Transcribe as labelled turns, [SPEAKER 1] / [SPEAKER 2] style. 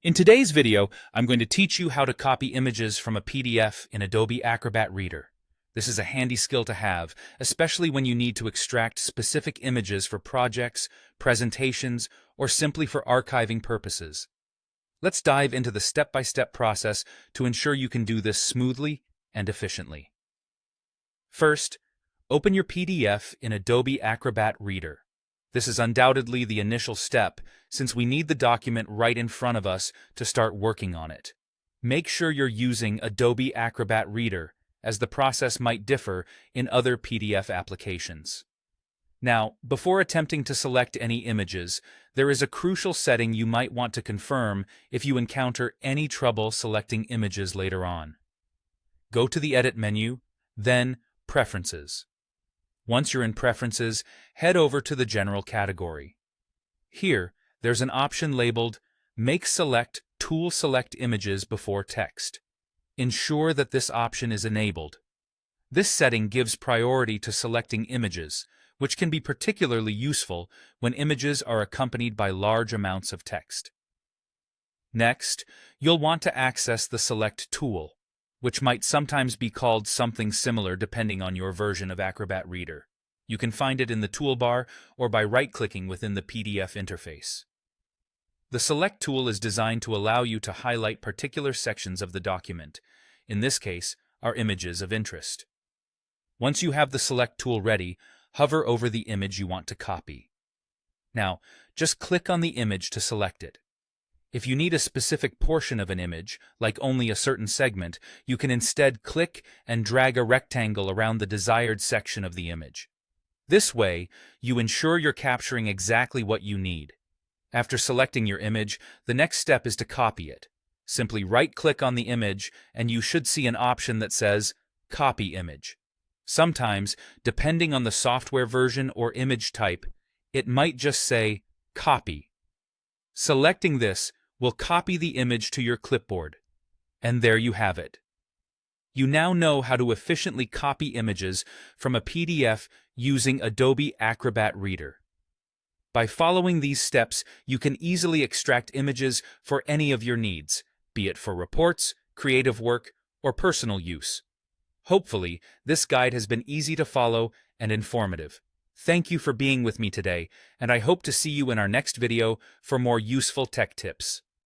[SPEAKER 1] In today's video, I'm going to teach you how to copy images from a PDF in Adobe Acrobat Reader. This is a handy skill to have, especially when you need to extract specific images for projects, presentations, or simply for archiving purposes. Let's dive into the step-by-step process to ensure you can do this smoothly and efficiently. First, open your PDF in Adobe Acrobat Reader. This is undoubtedly the initial step, since we need the document right in front of us to start working on it. Make sure you're using Adobe Acrobat Reader, as the process might differ in other PDF applications. Now, before attempting to select any images, there is a crucial setting you might want to confirm if you encounter any trouble selecting images later on. Go to the Edit menu, then Preferences. Once you're in Preferences, head over to the General category. Here, there's an option labeled Make Select Tool Select Images Before Text. Ensure that this option is enabled. This setting gives priority to selecting images, which can be particularly useful when images are accompanied by large amounts of text. Next, you'll want to access the Select tool, which might sometimes be called something similar depending on your version of Acrobat Reader. You can find it in the toolbar or by right-clicking within the PDF interface. The Select tool is designed to allow you to highlight particular sections of the document. In this case, our images of interest. Once you have the Select tool ready, hover over the image you want to copy. Now, just click on the image to select it. If you need a specific portion of an image, like only a certain segment, you can instead click and drag a rectangle around the desired section of the image. This way, you ensure you're capturing exactly what you need. After selecting your image, the next step is to copy it. Simply right-click on the image, and you should see an option that says Copy Image. Sometimes, depending on the software version or image type, it might just say Copy. Selecting this will copy the image to your clipboard. And there you have it. You now know how to efficiently copy images from a PDF using Adobe Acrobat Reader. By following these steps, you can easily extract images for any of your needs, be it for reports, creative work, or personal use. Hopefully, this guide has been easy to follow and informative. Thank you for being with me today, and I hope to see you in our next video for more useful tech tips.